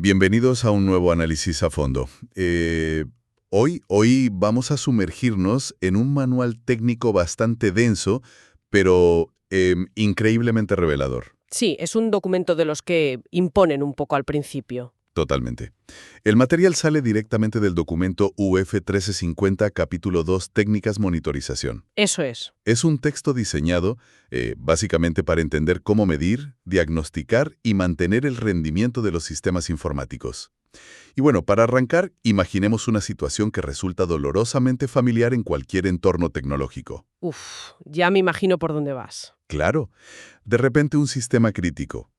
Bienvenidos a un nuevo análisis a fondo. Hoy vamos a sumergirnos en un manual técnico bastante denso, pero increíblemente revelador. Sí, es un documento de los que imponen un poco al principio. Totalmente. El material sale directamente del documento UF 1350, capítulo 2, Técnicas Monitorización. Eso es. Es un texto diseñado básicamente para entender cómo medir, diagnosticar y mantener el rendimiento de los sistemas informáticos. Y bueno, para arrancar, imaginemos una situación que resulta dolorosamente familiar en cualquier entorno tecnológico. Uf, ya me imagino por dónde vas. Claro, de repente un sistema crítico,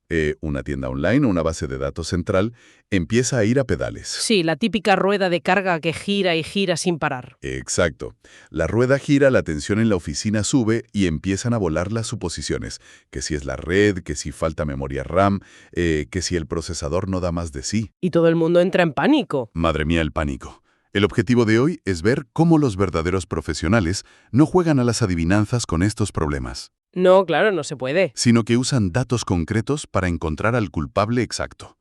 una tienda online o una base de datos central, empieza a ir a pedales. Sí, la típica rueda de carga que gira y gira sin parar. Exacto. La rueda gira, la tensión en la oficina sube y empiezan a volar las suposiciones. Que si es la red, que si falta memoria RAM, que si el procesador no da más de sí. Y todo el mundo entra en pánico. Madre mía, el pánico. El objetivo de hoy es ver cómo los verdaderos profesionales no juegan a las adivinanzas con estos problemas, No, claro, no se puede. sino que usan datos concretos para encontrar al culpable exacto.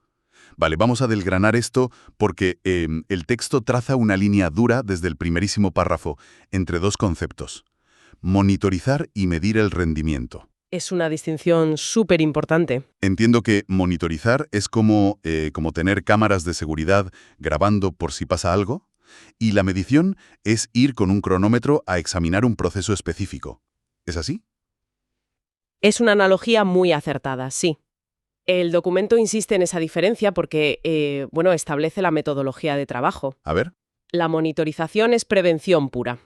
Vale, vamos a desgranar esto porque el texto traza una línea dura desde el primerísimo párrafo entre dos conceptos: monitorizar y medir el rendimiento. Es una distinción súper importante. Entiendo que monitorizar es como tener cámaras de seguridad grabando por si pasa algo, y la medición es ir con un cronómetro a examinar un proceso específico. ¿Es así? Es una analogía muy acertada, sí. El documento insiste en esa diferencia porque, establece la metodología de trabajo. A ver. La monitorización es prevención pura.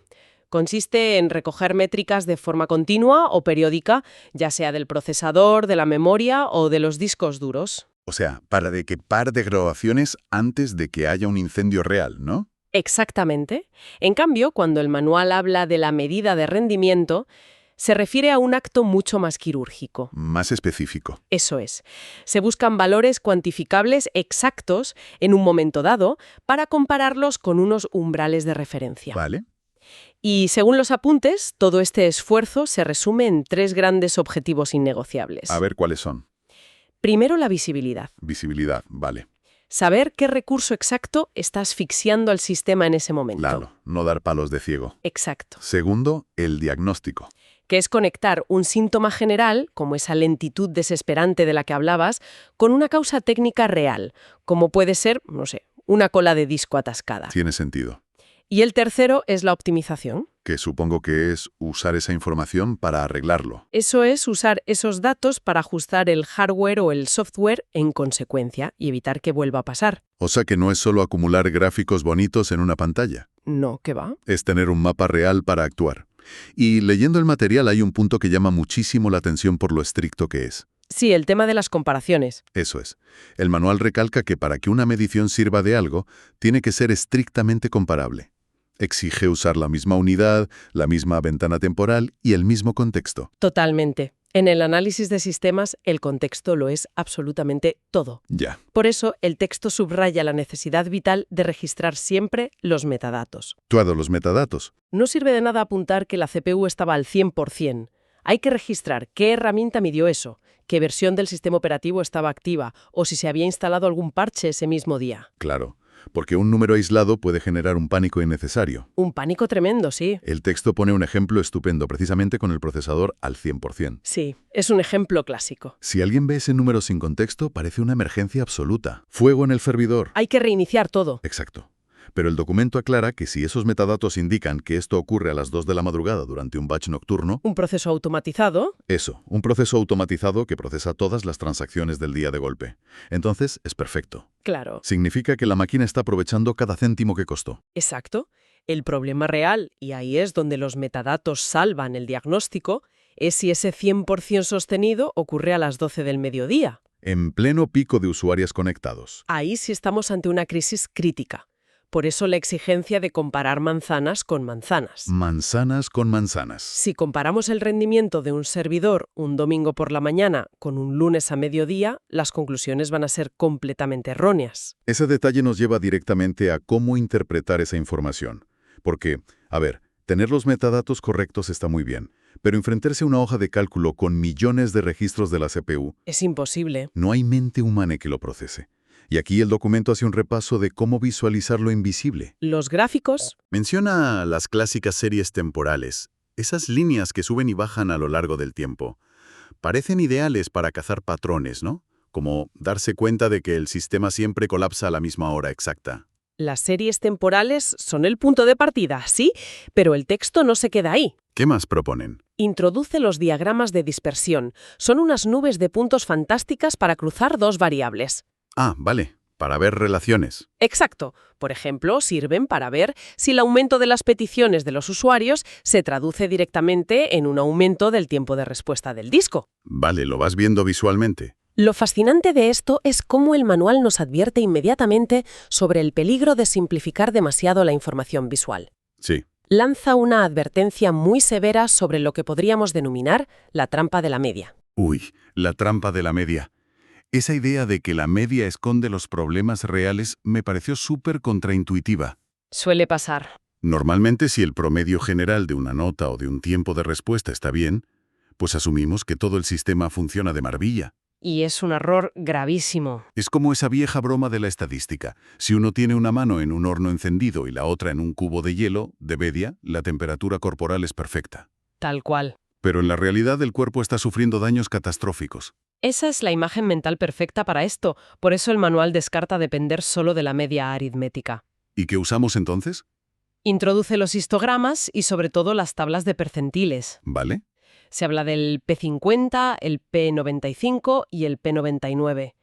Consiste en recoger métricas de forma continua o periódica, ya sea del procesador, de la memoria o de los discos duros. O sea, para de que par de grabaciones antes de que haya un incendio real, ¿no? Exactamente. En cambio, cuando el manual habla de la medida de rendimiento, se refiere a un acto mucho más quirúrgico. Más específico. Eso es. Se buscan valores cuantificables exactos en un momento dado para compararlos con unos umbrales de referencia. Vale. Y según los apuntes, todo este esfuerzo se resume en 3 grandes objetivos innegociables. A ver cuáles son. Primero, la visibilidad. Visibilidad, vale. Saber qué recurso exacto está asfixiando al sistema en ese momento. Claro, no dar palos de ciego. Exacto. Segundo, el diagnóstico. Que es conectar un síntoma general, como esa lentitud desesperante de la que hablabas, con una causa técnica real, como puede ser, no sé, una cola de disco atascada. Tiene sentido. Y el tercero es la optimización. Que supongo que es usar esa información para arreglarlo. Eso es usar esos datos para ajustar el hardware o el software en consecuencia y evitar que vuelva a pasar. O sea que no es solo acumular gráficos bonitos en una pantalla. No, ¿qué va? Es tener un mapa real para actuar. Y leyendo el material hay un punto que llama muchísimo la atención por lo estricto que es. Sí, el tema de las comparaciones. Eso es. El manual recalca que para que una medición sirva de algo, tiene que ser estrictamente comparable. Exige usar la misma unidad, la misma ventana temporal y el mismo contexto. Totalmente. En el análisis de sistemas, el contexto lo es absolutamente todo. Ya. Por eso, el texto subraya la necesidad vital de registrar siempre los metadatos. Todos los metadatos. No sirve de nada apuntar que la CPU estaba al 100%. Hay que registrar qué herramienta midió eso, qué versión del sistema operativo estaba activa o si se había instalado algún parche ese mismo día. Claro. Porque un número aislado puede generar un pánico innecesario. Un pánico tremendo, sí. El texto pone un ejemplo estupendo precisamente con el procesador al 100%. Sí, es un ejemplo clásico. Si alguien ve ese número sin contexto, parece una emergencia absoluta. Fuego en el servidor. Hay que reiniciar todo. Exacto. Pero el documento aclara que si esos metadatos indican que esto ocurre a las 2 de la madrugada durante un batch nocturno, Un proceso automatizado. eso, un proceso automatizado que procesa todas las transacciones del día de golpe. Entonces, es perfecto. Claro. Significa que la máquina está aprovechando cada céntimo que costó. Exacto. El problema real, y ahí es donde los metadatos salvan el diagnóstico, es si ese 100% sostenido ocurre a las 12 del mediodía. En pleno pico de usuarios conectados. Ahí sí estamos ante una crisis crítica. Por eso la exigencia de comparar manzanas con manzanas. Manzanas con manzanas. Si comparamos el rendimiento de un servidor un domingo por la mañana con un lunes a mediodía, las conclusiones van a ser completamente erróneas. Ese detalle nos lleva directamente a cómo interpretar esa información. Porque, a ver, tener los metadatos correctos está muy bien, pero enfrentarse a una hoja de cálculo con millones de registros de la CPU, Es imposible. no hay mente humana que lo procese. Y aquí el documento hace un repaso de cómo visualizar lo invisible. Los gráficos. Menciona las clásicas series temporales, esas líneas que suben y bajan a lo largo del tiempo. Parecen ideales para cazar patrones, ¿no? Como darse cuenta de que el sistema siempre colapsa a la misma hora exacta. Las series temporales son el punto de partida, sí, pero el texto no se queda ahí. ¿Qué más proponen? Introduce los diagramas de dispersión. Son unas nubes de puntos fantásticas para cruzar dos variables. Ah, vale, para ver relaciones. Exacto. Por ejemplo, sirven para ver si el aumento de las peticiones de los usuarios se traduce directamente en un aumento del tiempo de respuesta del disco. Vale, lo vas viendo visualmente. Lo fascinante de esto es cómo el manual nos advierte inmediatamente sobre el peligro de simplificar demasiado la información visual. Sí. Lanza una advertencia muy severa sobre lo que podríamos denominar la trampa de la media. Uy, la trampa de la media. Esa idea de que la media esconde los problemas reales me pareció súper contraintuitiva. Suele pasar. Normalmente, si el promedio general de una nota o de un tiempo de respuesta está bien, pues asumimos que todo el sistema funciona de maravilla. Y es un error gravísimo. Es como esa vieja broma de la estadística. Si uno tiene una mano en un horno encendido y la otra en un cubo de hielo, de media, la temperatura corporal es perfecta. Tal cual. Pero en la realidad el cuerpo está sufriendo daños catastróficos. Esa es la imagen mental perfecta para esto. Por eso el manual descarta depender solo de la media aritmética. ¿Y qué usamos entonces? Introduce los histogramas y sobre todo las tablas de percentiles. ¿Vale? Se habla del P50, el P95 y el P99.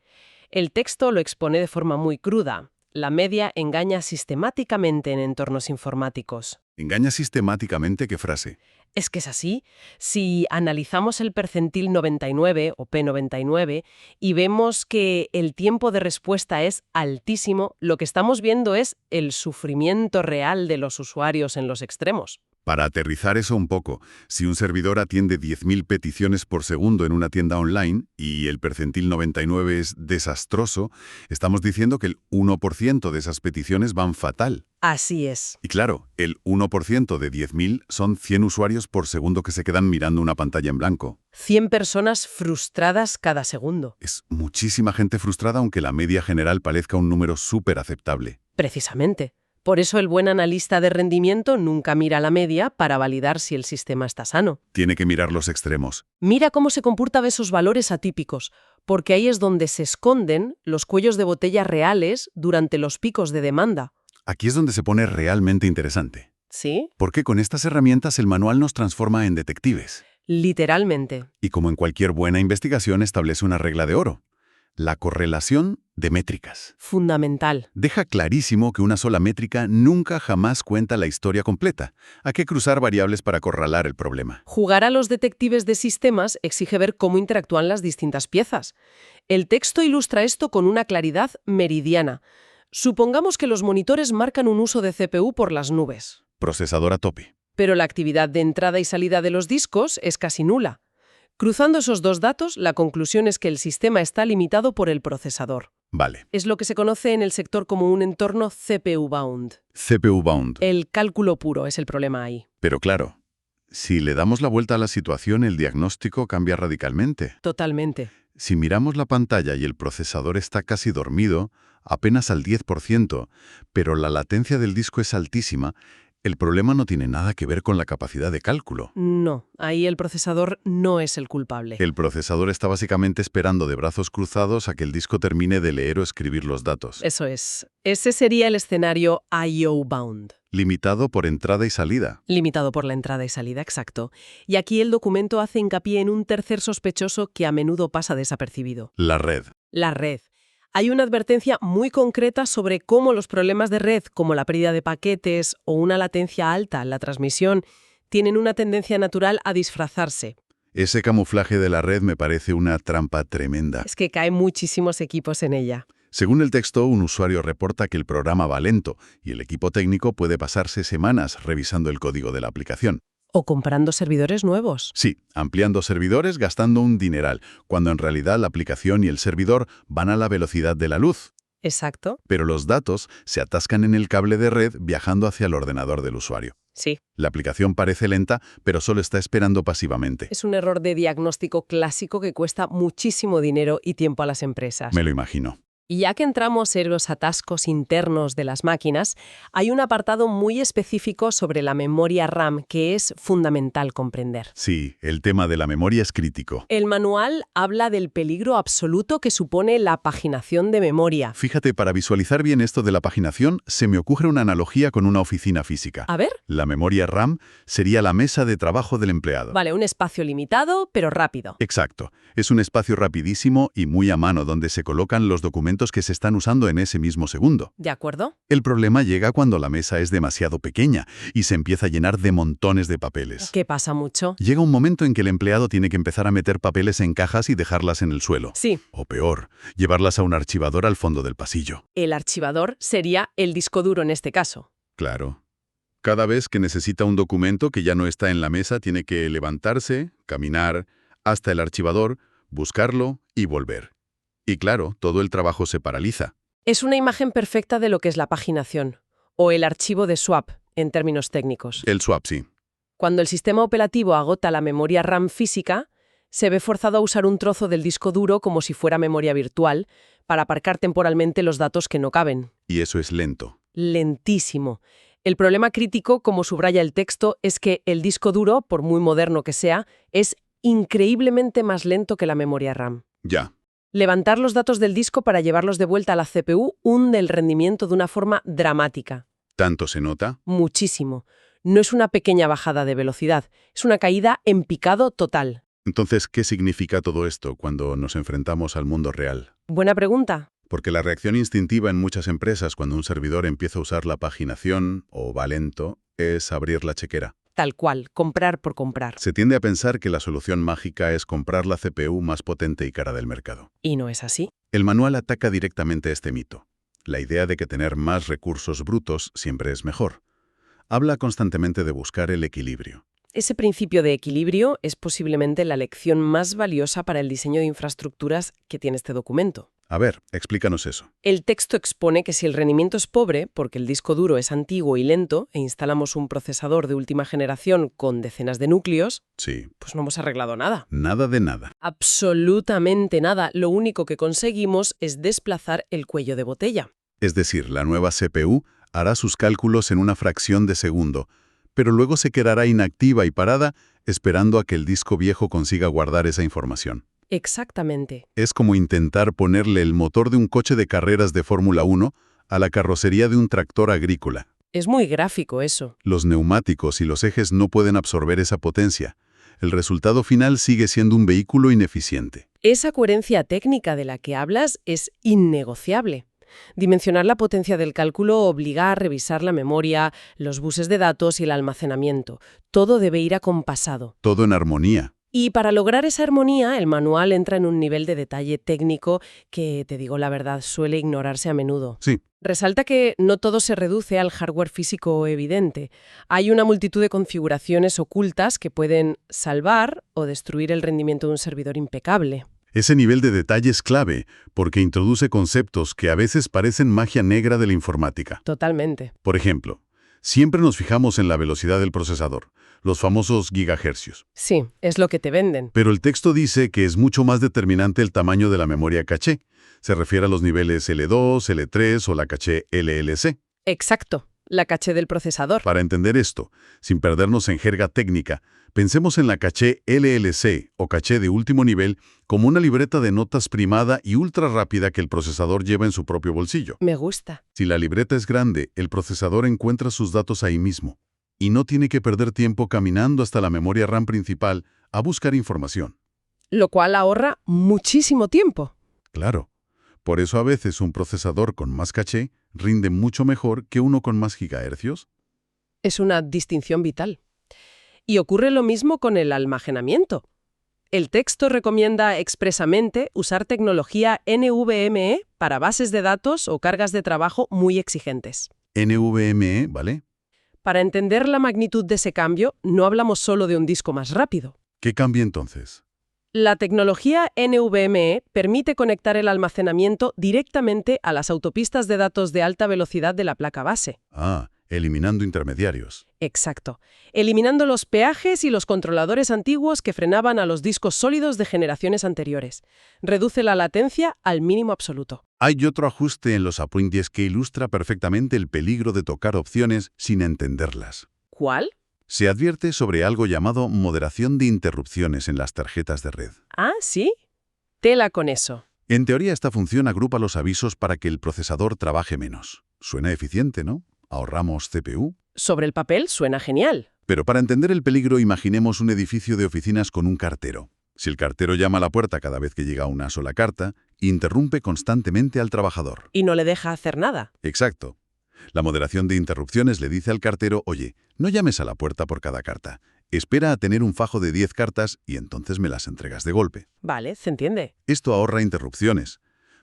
El texto lo expone de forma muy cruda. La media engaña sistemáticamente en entornos informáticos. ¿Engaña sistemáticamente qué frase? Es que es así. Si analizamos el percentil 99 o P99 y vemos que el tiempo de respuesta es altísimo, lo que estamos viendo es el sufrimiento real de los usuarios en los extremos. Para aterrizar eso un poco, si un servidor atiende 10.000 peticiones por segundo en una tienda online y el percentil 99 es desastroso, estamos diciendo que el 1% de esas peticiones van fatal. Así es. Y claro, el 1% de 10.000 son 100 usuarios por segundo que se quedan mirando una pantalla en blanco. 100 personas frustradas cada segundo. Es muchísima gente frustrada aunque la media general parezca un número súper aceptable. Precisamente. Por eso el buen analista de rendimiento nunca mira la media para validar si el sistema está sano. Tiene que mirar los extremos. Mira cómo se comportan esos valores atípicos, porque ahí es donde se esconden los cuellos de botella reales durante los picos de demanda. Aquí es donde se pone realmente interesante. ¿Sí? Porque con estas herramientas el manual nos transforma en detectives. Literalmente. Y como en cualquier buena investigación establece una regla de oro. La correlación de métricas. Fundamental. Deja clarísimo que una sola métrica nunca jamás cuenta la historia completa. Hay que cruzar variables para acorralar el problema. Jugar a los detectives de sistemas exige ver cómo interactúan las distintas piezas. El texto ilustra esto con una claridad meridiana. Supongamos que los monitores marcan un uso de CPU por las nubes. Procesador a tope. Pero la actividad de entrada y salida de los discos es casi nula. Cruzando esos dos datos, la conclusión es que el sistema está limitado por el procesador. Vale. Es lo que se conoce en el sector como un entorno CPU-bound. CPU-bound. El cálculo puro es el problema ahí. Pero claro, si le damos la vuelta a la situación, el diagnóstico cambia radicalmente. Totalmente. Si miramos la pantalla y el procesador está casi dormido, apenas al 10%, pero la latencia del disco es altísima, el problema no tiene nada que ver con la capacidad de cálculo. No, ahí el procesador no es el culpable. El procesador está básicamente esperando de brazos cruzados a que el disco termine de leer o escribir los datos. Eso es. Ese sería el escenario I/O-bound. Limitado por entrada y salida. Limitado por la entrada y salida, exacto. Y aquí el documento hace hincapié en un tercer sospechoso que a menudo pasa desapercibido. La red. La red. Hay una advertencia muy concreta sobre cómo los problemas de red, como la pérdida de paquetes o una latencia alta en la transmisión, tienen una tendencia natural a disfrazarse. Ese camuflaje de la red me parece una trampa tremenda. Es que caen muchísimos equipos en ella. Según el texto, un usuario reporta que el programa va lento y el equipo técnico puede pasarse semanas revisando el código de la aplicación. O comprando servidores nuevos. Sí, ampliando servidores gastando un dineral, cuando en realidad la aplicación y el servidor van a la velocidad de la luz. Exacto. Pero los datos se atascan en el cable de red viajando hacia el ordenador del usuario. Sí. La aplicación parece lenta, pero solo está esperando pasivamente. Es un error de diagnóstico clásico que cuesta muchísimo dinero y tiempo a las empresas. Me lo imagino. Y ya que entramos en los atascos internos de las máquinas, hay un apartado muy específico sobre la memoria RAM que es fundamental comprender. Sí, el tema de la memoria es crítico. El manual habla del peligro absoluto que supone la paginación de memoria. Fíjate, para visualizar bien esto de la paginación, se me ocurre una analogía con una oficina física. A ver. La memoria RAM sería la mesa de trabajo del empleado. Vale, un espacio limitado, pero rápido. Exacto. Es un espacio rapidísimo y muy a mano donde se colocan los documentos que se están usando en ese mismo segundo. ¿De acuerdo? El problema llega cuando la mesa es demasiado pequeña y se empieza a llenar de montones de papeles. ¿Qué pasa mucho? Llega un momento en que el empleado tiene que empezar a meter papeles en cajas y dejarlas en el suelo. Sí. O peor, llevarlas a un archivador al fondo del pasillo. El archivador sería el disco duro en este caso. Claro. Cada vez que necesita un documento que ya no está en la mesa, tiene que levantarse, caminar hasta el archivador, buscarlo y volver. Y claro, todo el trabajo se paraliza. Es una imagen perfecta de lo que es la paginación, o el archivo de swap, en términos técnicos. El swap, sí. Cuando el sistema operativo agota la memoria RAM física, se ve forzado a usar un trozo del disco duro como si fuera memoria virtual para aparcar temporalmente los datos que no caben. Y eso es lento. Lentísimo. El problema crítico, como subraya el texto, es que el disco duro, por muy moderno que sea, es increíblemente más lento que la memoria RAM. Ya. Levantar los datos del disco para llevarlos de vuelta a la CPU hunde el rendimiento de una forma dramática. ¿Tanto se nota? Muchísimo. No es una pequeña bajada de velocidad, es una caída en picado total. Entonces, ¿qué significa todo esto cuando nos enfrentamos al mundo real? Buena pregunta. Porque la reacción instintiva en muchas empresas cuando un servidor empieza a usar la paginación o va lento es abrir la chequera. Tal cual, comprar por comprar. Se tiende a pensar que la solución mágica es comprar la CPU más potente y cara del mercado. Y no es así. El manual ataca directamente este mito. La idea de que tener más recursos brutos siempre es mejor. Habla constantemente de buscar el equilibrio. Ese principio de equilibrio es posiblemente la lección más valiosa para el diseño de infraestructuras que tiene este documento. A ver, explícanos eso. El texto expone que si el rendimiento es pobre, porque el disco duro es antiguo y lento, e instalamos un procesador de última generación con decenas de núcleos, Sí. pues no hemos arreglado nada. Nada de nada. Absolutamente nada. Lo único que conseguimos es desplazar el cuello de botella. Es decir, la nueva CPU hará sus cálculos en una fracción de segundo, pero luego se quedará inactiva y parada esperando a que el disco viejo consiga guardar esa información. Exactamente. Es como intentar ponerle el motor de un coche de carreras de Fórmula 1 a la carrocería de un tractor agrícola. Es muy gráfico eso. Los neumáticos y los ejes no pueden absorber esa potencia. El resultado final sigue siendo un vehículo ineficiente. Esa coherencia técnica de la que hablas es innegociable. Dimensionar la potencia del cálculo obliga a revisar la memoria, los buses de datos y el almacenamiento. Todo debe ir acompasado. Todo en armonía. Y para lograr esa armonía, el manual entra en un nivel de detalle técnico que, te digo la verdad, suele ignorarse a menudo. Sí. Resalta que no todo se reduce al hardware físico evidente. Hay una multitud de configuraciones ocultas que pueden salvar o destruir el rendimiento de un servidor impecable. Ese nivel de detalle es clave, porque introduce conceptos que a veces parecen magia negra de la informática. Totalmente. Por ejemplo, siempre nos fijamos en la velocidad del procesador, los famosos gigahercios. Sí, es lo que te venden. Pero el texto dice que es mucho más determinante el tamaño de la memoria caché. Se refiere a los niveles L2, L3 o la caché LLC. Exacto, la caché del procesador. Para entender esto, sin perdernos en jerga técnica, pensemos en la caché LLC o caché de último nivel como una libreta de notas primada y ultra rápida que el procesador lleva en su propio bolsillo. Me gusta. Si la libreta es grande, el procesador encuentra sus datos ahí mismo y no tiene que perder tiempo caminando hasta la memoria RAM principal a buscar información. Lo cual ahorra muchísimo tiempo. Claro. Por eso a veces un procesador con más caché rinde mucho mejor que uno con más gigahercios. Es una distinción vital. Y ocurre lo mismo con el almacenamiento. El texto recomienda expresamente usar tecnología NVMe para bases de datos o cargas de trabajo muy exigentes. NVMe, ¿vale? Para entender la magnitud de ese cambio, no hablamos solo de un disco más rápido. ¿Qué cambia entonces? La tecnología NVMe permite conectar el almacenamiento directamente a las autopistas de datos de alta velocidad de la placa base. Ah, eliminando intermediarios. Exacto. Eliminando los peajes y los controladores antiguos que frenaban a los discos sólidos de generaciones anteriores. Reduce la latencia al mínimo absoluto. Hay otro ajuste en los apuntes que ilustra perfectamente el peligro de tocar opciones sin entenderlas. ¿Cuál? Se advierte sobre algo llamado moderación de interrupciones en las tarjetas de red. Ah, ¿sí? Tela con eso. En teoría, esta función agrupa los avisos para que el procesador trabaje menos. Suena eficiente, ¿no? Ahorramos CPU. Sobre el papel suena genial. Pero para entender el peligro, imaginemos un edificio de oficinas con un cartero. Si el cartero llama a la puerta cada vez que llega una sola carta, interrumpe constantemente al trabajador. Y no le deja hacer nada. Exacto. La moderación de interrupciones le dice al cartero, oye, no llames a la puerta por cada carta. Espera a tener un fajo de 10 cartas y entonces me las entregas de golpe. Vale, se entiende. Esto ahorra interrupciones.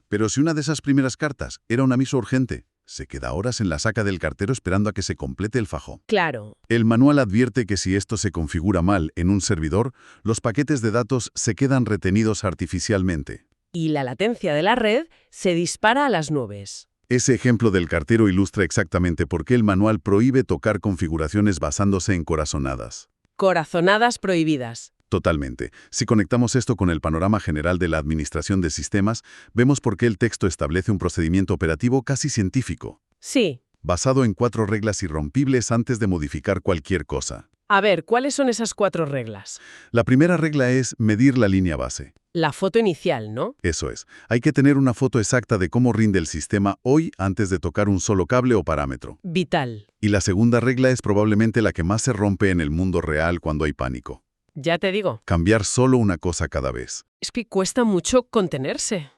Pero si una de esas primeras cartas era un aviso urgente, se queda horas en la saca del cartero esperando a que se complete el fajo. Claro. El manual advierte que si esto se configura mal en un servidor, los paquetes de datos se quedan retenidos artificialmente. Y la latencia de la red se dispara a las nubes. Ese ejemplo del cartero ilustra exactamente por qué el manual prohíbe tocar configuraciones basándose en corazonadas. Corazonadas prohibidas. Totalmente. Si conectamos esto con el panorama general de la administración de sistemas, vemos por qué el texto establece un procedimiento operativo casi científico, Sí. basado en 4 reglas irrompibles antes de modificar cualquier cosa. A ver, ¿cuáles son esas 4 reglas? La primera regla es medir la línea base. La foto inicial, ¿no? Eso es. Hay que tener una foto exacta de cómo rinde el sistema hoy antes de tocar un solo cable o parámetro. Vital. Y la segunda regla es probablemente la que más se rompe en el mundo real cuando hay pánico. Ya te digo. Cambiar solo una cosa cada vez. Es que cuesta mucho contenerse.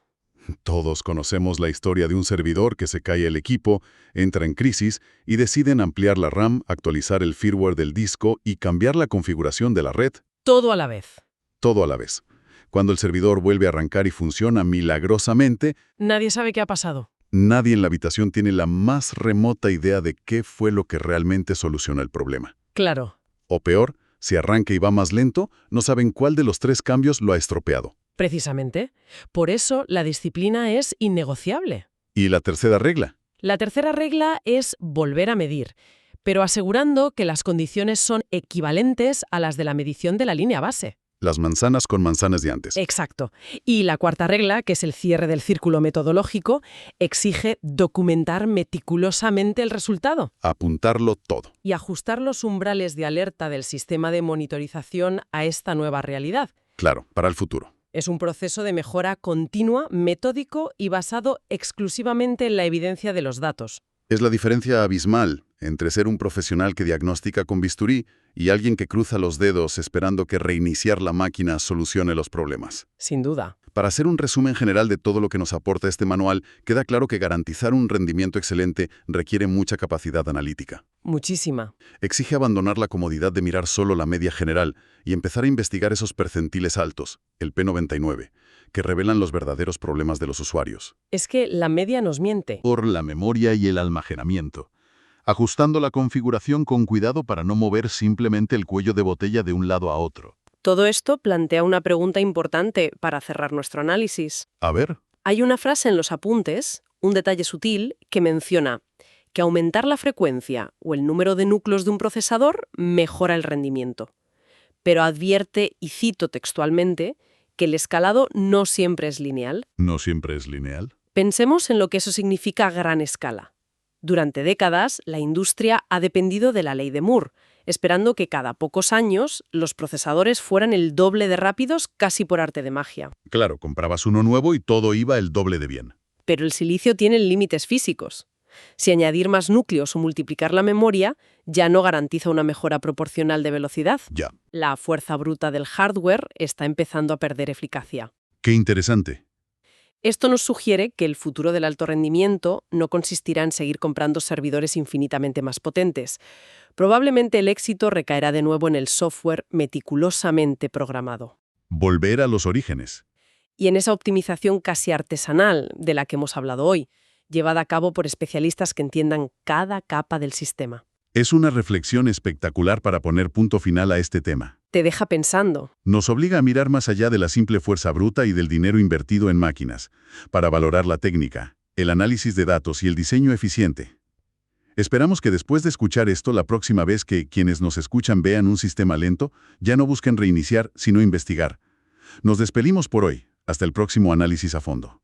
Todos conocemos la historia de un servidor que se cae el equipo, entra en crisis y deciden ampliar la RAM, actualizar el firmware del disco y cambiar la configuración de la red. Todo a la vez. Todo a la vez. Cuando el servidor vuelve a arrancar y funciona milagrosamente, Nadie sabe qué ha pasado. nadie en la habitación tiene la más remota idea de qué fue lo que realmente solucionó el problema. Claro. O peor, si arranca y va más lento, no saben cuál de los 3 cambios lo ha estropeado. Precisamente. Por eso la disciplina es innegociable. Y la tercera regla. La tercera regla es volver a medir, pero asegurando que las condiciones son equivalentes a las de la medición de la línea base. Las manzanas con manzanas de antes. Exacto. Y la cuarta regla, que es el cierre del círculo metodológico, exige documentar meticulosamente el resultado Apuntarlo todo. y ajustar los umbrales de alerta del sistema de monitorización a esta nueva realidad. Claro, para el futuro. Es un proceso de mejora continua, metódico y basado exclusivamente en la evidencia de los datos. Es la diferencia abismal entre ser un profesional que diagnostica con bisturí y alguien que cruza los dedos esperando que reiniciar la máquina solucione los problemas. Sin duda. Para hacer un resumen general de todo lo que nos aporta este manual, queda claro que garantizar un rendimiento excelente requiere mucha capacidad analítica. Muchísima. Exige abandonar la comodidad de mirar solo la media general y empezar a investigar esos percentiles altos, el P99, que revelan los verdaderos problemas de los usuarios. Es que la media nos miente. Por la memoria y el almacenamiento, ajustando la configuración con cuidado para no mover simplemente el cuello de botella de un lado a otro. Todo esto plantea una pregunta importante para cerrar nuestro análisis. A ver, Hay una frase en los apuntes, un detalle sutil, que menciona que aumentar la frecuencia o el número de núcleos de un procesador mejora el rendimiento. Pero advierte, y cito textualmente, que el escalado no siempre es lineal. no siempre es lineal. Pensemos en lo que eso significa a gran escala. Durante décadas, la industria ha dependido de la ley de Moore, esperando que cada pocos años los procesadores fueran el doble de rápidos casi por arte de magia. Claro, comprabas uno nuevo y todo iba el doble de bien. Pero el silicio tiene límites físicos. Si añadir más núcleos o multiplicar la memoria, ya no garantiza una mejora proporcional de velocidad. Ya. La fuerza bruta del hardware está empezando a perder eficacia. Qué interesante. Esto nos sugiere que el futuro del alto rendimiento no consistirá en seguir comprando servidores infinitamente más potentes. Probablemente el éxito recaerá de nuevo en el software meticulosamente programado. Volver a los orígenes. Y en esa optimización casi artesanal de la que hemos hablado hoy, llevada a cabo por especialistas que entiendan cada capa del sistema. Es una reflexión espectacular para poner punto final a este tema. Te deja pensando. Nos obliga a mirar más allá de la simple fuerza bruta y del dinero invertido en máquinas, para valorar la técnica, el análisis de datos y el diseño eficiente. Esperamos que después de escuchar esto, la próxima vez que quienes nos escuchan vean un sistema lento, ya no busquen reiniciar, sino investigar. Nos despedimos por hoy. Hasta el próximo análisis a fondo.